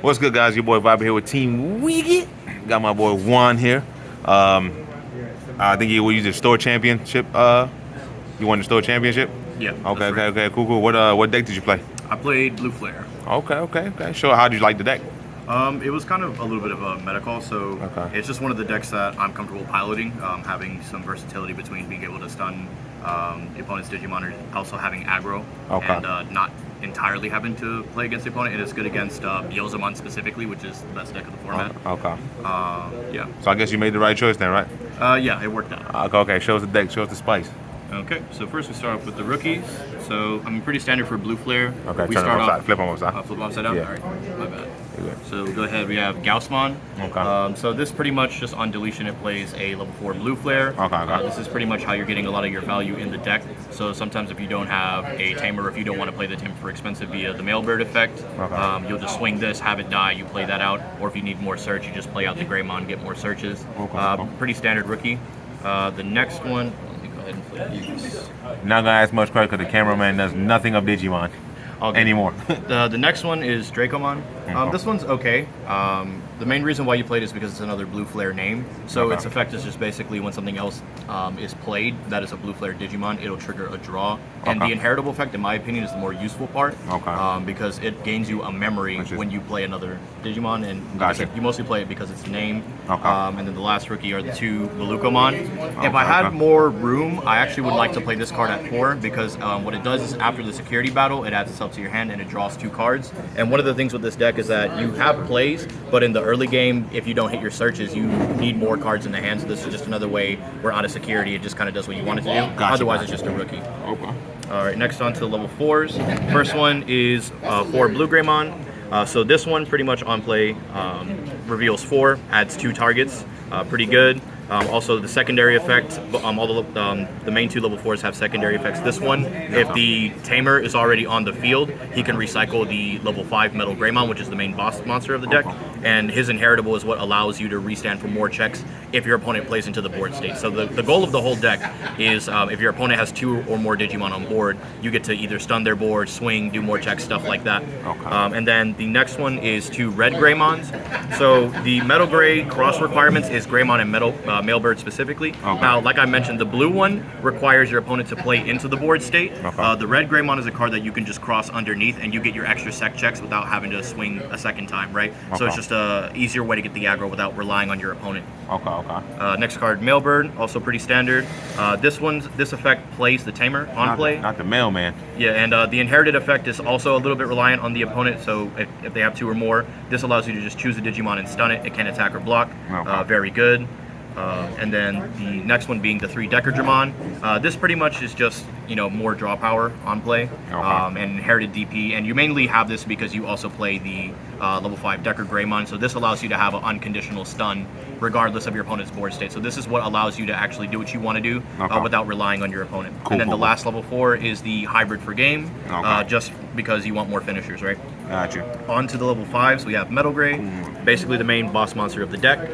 What's good, guys? Your boy Vibe here with Team Wiggy. Got my boy Juan here. I think you will use the store championship. You won the store championship? Yeah. Okay, cool. What deck did you play? I played Blue Flare. Okay. Sure. How did you like the deck? It was kind of a little bit of a meta call, so it's just one of the decks that I'm comfortable piloting, having some versatility between being able to stun the opponent's Digimon and also having aggro, and not entirely having to play against the opponent. It is good against Beelzemon specifically, which is the best deck of the format. Yeah. So I guess you made the right choice then, right? Yeah, it worked out. Okay. Show us the deck. Show us the spice. Okay, so first we start off with the rookies. So, I mean, pretty standard for Blue Flare. Okay, we turn start them upside. off, Flip them upside. Flip them upside down? Yeah. All right, my bad. Okay. So go ahead, we have Gaussmon. Okay. So this pretty much just on deletion, it plays a level 4 Blue Flare. Okay. This is pretty much how you're getting a lot of your value in the deck. So sometimes if you don't have a tamer, if you don't want to play the tamer for expensive via the Mailbird effect, you'll just swing this, have it die, you play that out. Or if you need more search, you just play out the Greymon, get more searches. Pretty standard rookie. The next one, let me go ahead and flip these. Not gonna ask much credit because the cameraman does nothing of Digimon anymore. The next one is Dracomon. This one's okay. The main reason why you played is because it's another Blue Flare name. So its effect is just basically when something else is played that is a Blue Flare Digimon, it'll trigger a draw. And the inheritable effect, in my opinion, is the more useful part. Because it gains you a memory when you play another Digimon. And like I said, you mostly play it because it's name. And then the last rookie are the two Belucomon. If I had more room, I actually would like to play this card at 4 because what it does is after the security battle, it adds itself to your hand and it draws 2 cards. And one of the things with this deck is that you have plays, but in the early game, if you don't hit your searches, you need more cards in the hand. So this is just another way where out of security, it just kind of does what you want it to do. Otherwise, it's just a rookie. All right, next on to the level 4s. First one is 4 Blue Greymon. So this one pretty much on play reveals 4, adds 2 targets. Pretty good. Also, the secondary effect, all the main 2 level 4s have secondary effects. This one, if the tamer is already on the field, he can recycle the level 5 Metal Greymon, which is the main boss monster of the deck. And his inheritable is what allows you to restand for more checks if your opponent plays into the board state. So the goal of the whole deck is if your opponent has 2 or more Digimon on board, you get to either stun their board, swing, do more checks, stuff like that. And then the next one is 2 Red Greymons. So the Metal Gray cross requirements is Greymon and Metal Mailbird specifically. Now, like I mentioned, the blue one requires your opponent to play into the board state. The Red Greymon is a card that you can just cross underneath and you get your extra sec checks without having to swing a second time, right? So it's just a easier way to get the aggro without relying on your opponent. Next card, Mailbird, also pretty standard. This effect plays the tamer on play. Not the mailman. Yeah, and the inherited effect is also a little bit reliant on the opponent. So if they have 2 or more, this allows you to just choose a Digimon and stun it. It can attack or block. Very good. And then the next one being the 3 Decadramon. This pretty much is just, more draw power on play and inherited DP. And you mainly have this because you also play the level 5 Decker Greymon. So this allows you to have an unconditional stun regardless of your opponent's board state. So this is what allows you to actually do what you want to do without relying on your opponent. And then the last level 4 is the hybrid for game, just because you want more finishers, right? Gotcha. On to the level 5s, we have Metal Gray, basically the main boss monster of the deck.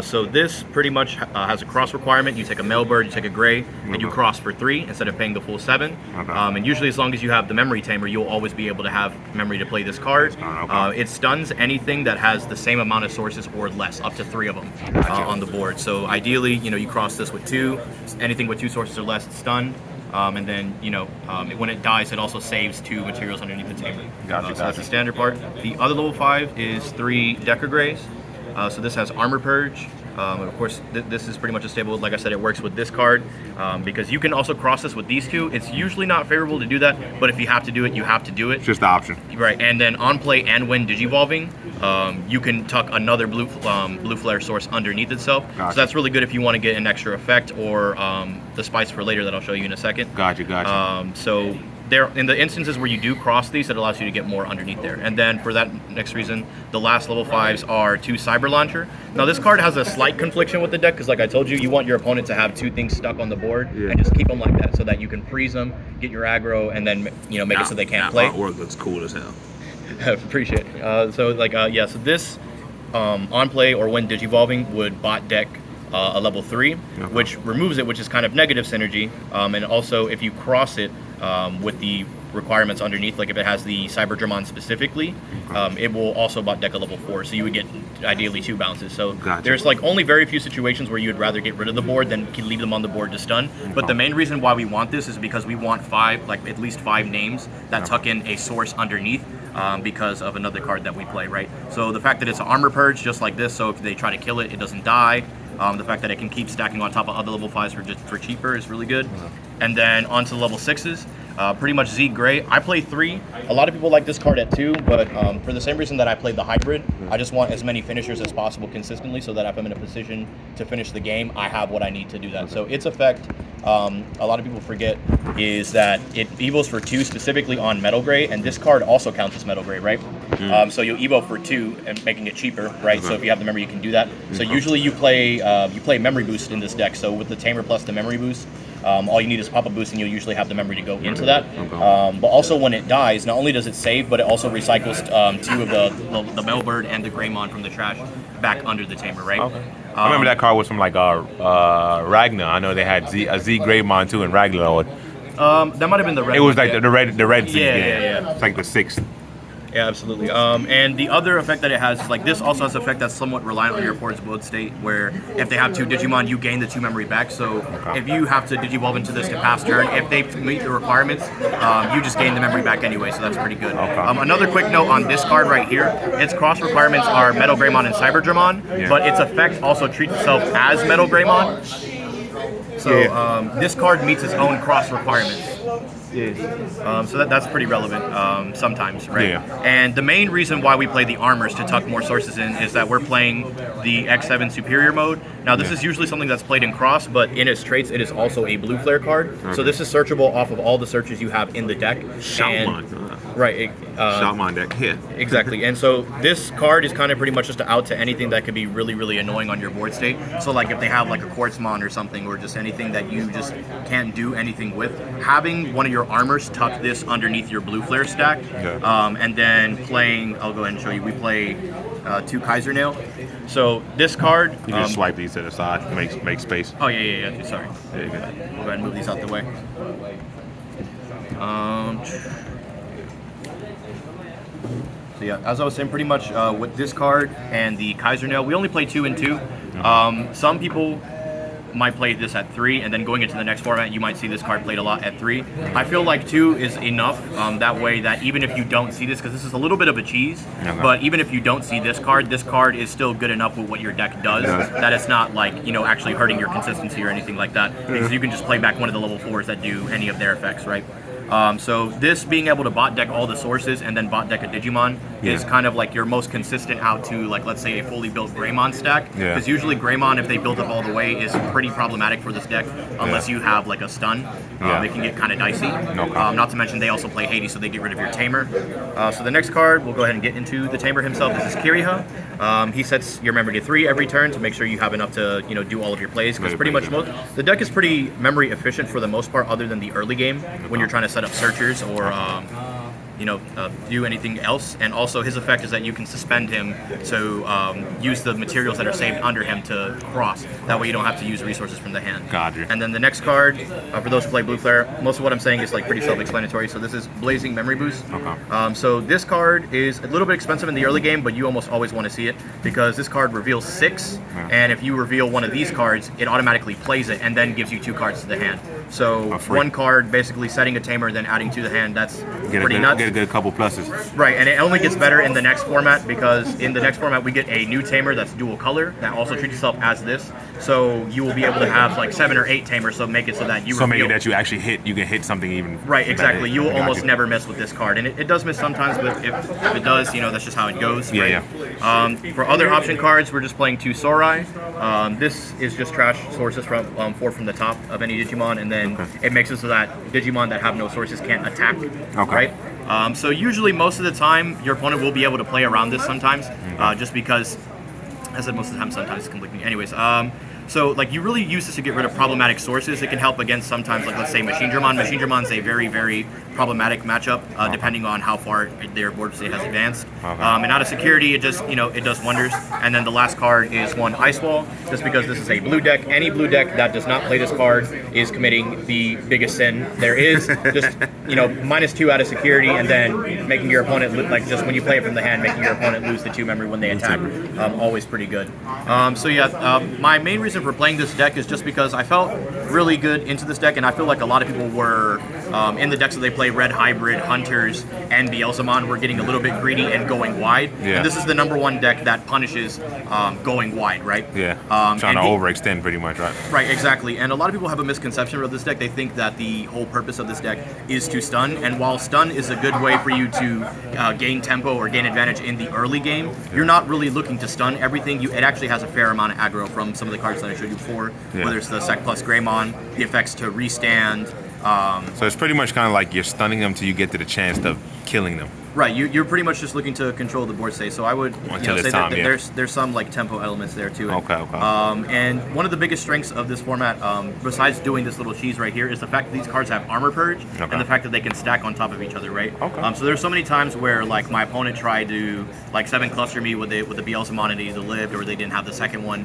So this pretty much has a cross requirement. You take a Mailbird, you take a Gray, and you cross for 3 instead of paying the full 7. And usually as long as you have the Memory Tamer, you'll always be able to have memory to play this card. It stuns anything that has the same amount of sources or less, up to 3 of them on the board. So ideally, you cross this with 2. Anything with 2 sources or less, it's stunned. And then, when it dies, it also saves 2 materials underneath the tamer. So that's the standard part. The other level 5 is 3 Decker Grays. So this has Armor Purge. Of course, this is pretty much a stable. Like I said, it works with this card because you can also cross this with these 2. It's usually not favorable to do that, but if you have to do it, you have to do it. It's just the option. Right, and then on play and when digivolving, you can tuck another blue flare source underneath itself. So that's really good if you want to get an extra effect or the spice for later that I'll show you in a second. Gotcha. So there, in the instances where you do cross these, it allows you to get more underneath there. And then for that next reason, the last level 5s are 2 Cyber Launcher. Now this card has a slight confliction with the deck because like I told you, you want your opponent to have 2 things stuck on the board and just keep them like that so that you can freeze them, get your aggro, and then make it so they can't play. Artwork looks cool as hell. Appreciate it. So this on play or when digivolving would bot deck a level 3, which removes it, which is kind of negative synergy. And also if you cross it with the requirements underneath. Like if it has the Cyberdramon specifically, it will also bot deck a level 4, so you would get ideally 2 bounces. So there's like only very few situations where you would rather get rid of the board than leave them on the board to stun. But the main reason why we want this is because we want at least five names that tuck in a source underneath. Because of another card that we play, right? So the fact that it's an armor purge, just like this, so if they try to kill it, it doesn't die. The fact that it can keep stacking on top of other level 5s for cheaper is really good. And then on to the level 6s. Pretty much Z Gray. I play 3. A lot of people like this card at 2, but for the same reason that I played the hybrid, I just want as many finishers as possible consistently so that if I'm in a position to finish the game, I have what I need to do that. So its effect, a lot of people forget, is that it evos for 2 specifically on Metal Gray, and this card also counts as Metal Gray, right? So you'll evo for 2 and making it cheaper, right? So if you have the memory, you can do that. So usually you play Memory Boost in this deck. So with the Tamer plus the Memory Boost, all you need is Pop-Up Boost, and you'll usually have the memory to go into that. But also when it dies, not only does it save, but it also recycles 2 of the Melbird and the Greymon from the trash back under the Tamer, right? I remember that card was from like Ragnar. I know they had a Z Greymon too in Ragnar. That might have been the red. It was one, like the red Z. Yeah. It's like the 6th. Yeah, absolutely. And the other effect that it has is like this also has an effect that's somewhat reliant on your opponent's build state, where if they have 2 Digimon, you gain the 2 memory back. So if you have to Digivolve into this to pass turn, if they meet the requirements, you just gain the memory back anyway, so that's pretty good. Another quick note on this card right here, its cross requirements are Metal Greymon and Cyberdramon, but its effect also treats itself as Metal Greymon. So this card meets its own cross requirements. So that's pretty relevant sometimes, right? And the main reason why we play the armors to tuck more sources in is that we're playing the X7 Superior mode. Now this is usually something that's played in cross, but in its traits it is also a blue flare card. So this is searchable off of all the searches you have in the deck. Right. Shoutmon deck, yeah. Exactly. And so this card is kind of pretty much just out to anything that could be really, really annoying on your board state. So like if they have like a Quartzmon or something, or just anything that you just can't do anything with, having one of your armors tuck this underneath your blue flare stack, and then playing, I'll go ahead and show you, we play 2 Kaiser Nail. So this card, you just swipe these to the side, make space. Oh yeah. Sorry. There you go. We'll go ahead and move these out the way. So yeah, as I was saying, pretty much with this card and the Kaiser Nail, we only play 2 and 2. Some people might play this at 3, and then going into the next format, you might see this card played a lot at 3. I feel like 2 is enough. That way, that even if you don't see this, because this is a little bit of a cheese, but even if you don't see this card is still good enough with what your deck does, that it's not like, actually hurting your consistency or anything like that, because you can just play back one of the level 4s that do any of their effects, right? So this being able to bot deck all the sources and then bot deck a Digimon is kind of like your most consistent out to, like, let's say a fully built Greymon stack, because usually Greymon, if they build up all the way, is pretty problematic for this deck unless you have like a stun. They can get kind of dicey. Not to mention they also play Hades, so they get rid of your Tamer. So the next card, we'll go ahead and get into the Tamer himself. This is Kiriha. He sets your memory to 3 every turn to make sure you have enough to do all of your plays, because pretty much the deck is pretty memory efficient for the most part, other than the early game when you're trying to set up searchers or do anything else. And also his effect is that you can suspend him to use the materials that are saved under him to cross. That way you don't have to use resources from the hand. Gotcha. And then the next card, for those who play Blue Flare, most of what I'm saying is like pretty self-explanatory. So this is Blazing Memory Boost. So this card is a little bit expensive in the early game, but you almost always want to see it, because this card reveals 6, and if you reveal one of these cards, it automatically plays it and then gives you 2 cards to the hand. So one card basically setting a Tamer, then adding to the hand, that's pretty nuts. Get a good couple pluses. Right, and it only gets better in the next format, because in the next format we get a new Tamer that's dual color that also treats itself as this. So you will be able to have like 7 or 8 Tamers, so make it so that you maybe that you actually hit, you can hit something even. Right, exactly. You will almost never miss with this card, and it does miss sometimes, but if it does, that's just how it goes. Right? For other option cards, we're just playing 2 Sorai. This is just trash sources from 4 from the top of any Digimon, and then it makes it so that Digimon that have no sources can't attack. Right. So usually most of the time your opponent will be able to play around this sometimes, just because, I said most of the time, sometimes it's completely. Anyways, so like you really use this to get rid of problematic sources. It can help against sometimes, like let's say Machine Dramon. Machine Dramon's a very, very problematic matchup, depending on how far their board state has advanced. Okay. And out of security, it just it does wonders. And then the last card is one Ice Wall, just because this is a blue deck. Any blue deck that does not play this card is committing the biggest sin there is. Just -2 out of security, and then making your opponent like just when you play it from the hand, making your opponent lose the 2 memory when they attack. Always pretty good. So yeah, my main reason for playing this deck is just because I felt really good into this deck, and I feel like a lot of people were in the decks that they play, Red Hybrid, Hunters, and Beelzemon, were getting a little bit greedy and going wide. Yeah. And this is the #1 deck that punishes going wide, right? Yeah. Trying to overextend pretty much, right? Right, exactly. And a lot of people have a misconception of this deck. They think that the whole purpose of this deck is to stun, and while stun is a good way for you to gain tempo or gain advantage in the early game, you're not really looking to stun everything. It actually has a fair amount of aggro from some of the cards that I showed you before, whether it's the Sec Plus Greymon, the effects to restand. So it's pretty much kind of like you're stunning them till you get to the chance of killing them. Right, you're pretty much just looking to control the board state. So I would say that there's some like tempo elements there to it. Okay. And one of the biggest strengths of this format, besides doing this little cheese right here, is the fact that these cards have armor purge, and the fact that they can stack on top of each other, right? Okay. So there's so many times where like my opponent tried to like 7 cluster me with the Beelzemon and it either lived or they didn't have the second one,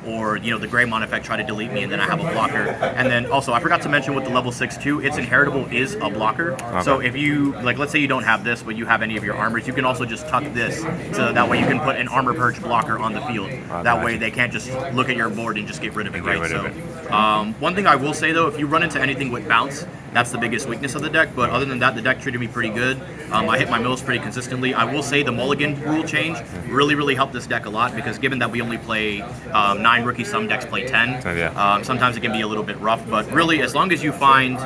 or the Greymon effect tried to delete me and then I have a blocker. And then also I forgot to mention with the level 6/2, its inheritable is a blocker. So if you let's say you don't have this, but you have any of your armors, you can also just tuck this, so that way you can put an armor purge blocker on the field. That way they can't just look at your board and just get rid of it, right? One thing I will say though, if you run into anything with bounce, that's the biggest weakness of the deck, but other than that, the deck treated me pretty good. I hit my mills pretty consistently. I will say the mulligan rule change really helped this deck a lot, because given that we only play 9 rookies, some decks play 10, sometimes it can be a little bit rough, but really as long as you find,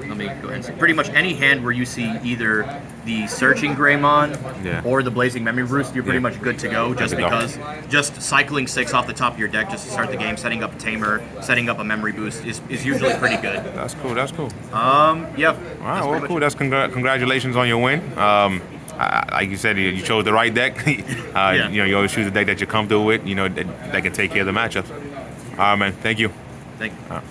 let me go ahead and say, pretty much any hand where you see either the Searching Greymon or the Blazing Memory Roost, you're pretty much good to go, just because just cycling 6 off the top of your deck just to start the game, setting up a Tamer, setting up a Memory Boost is usually pretty good. That's cool. Yeah. All right, well, cool. That's congratulations on your win. Like you said, you chose the right deck. You always choose a deck that you're comfortable with. That can take care of the matchups. All right, man. Thank you. Thank you.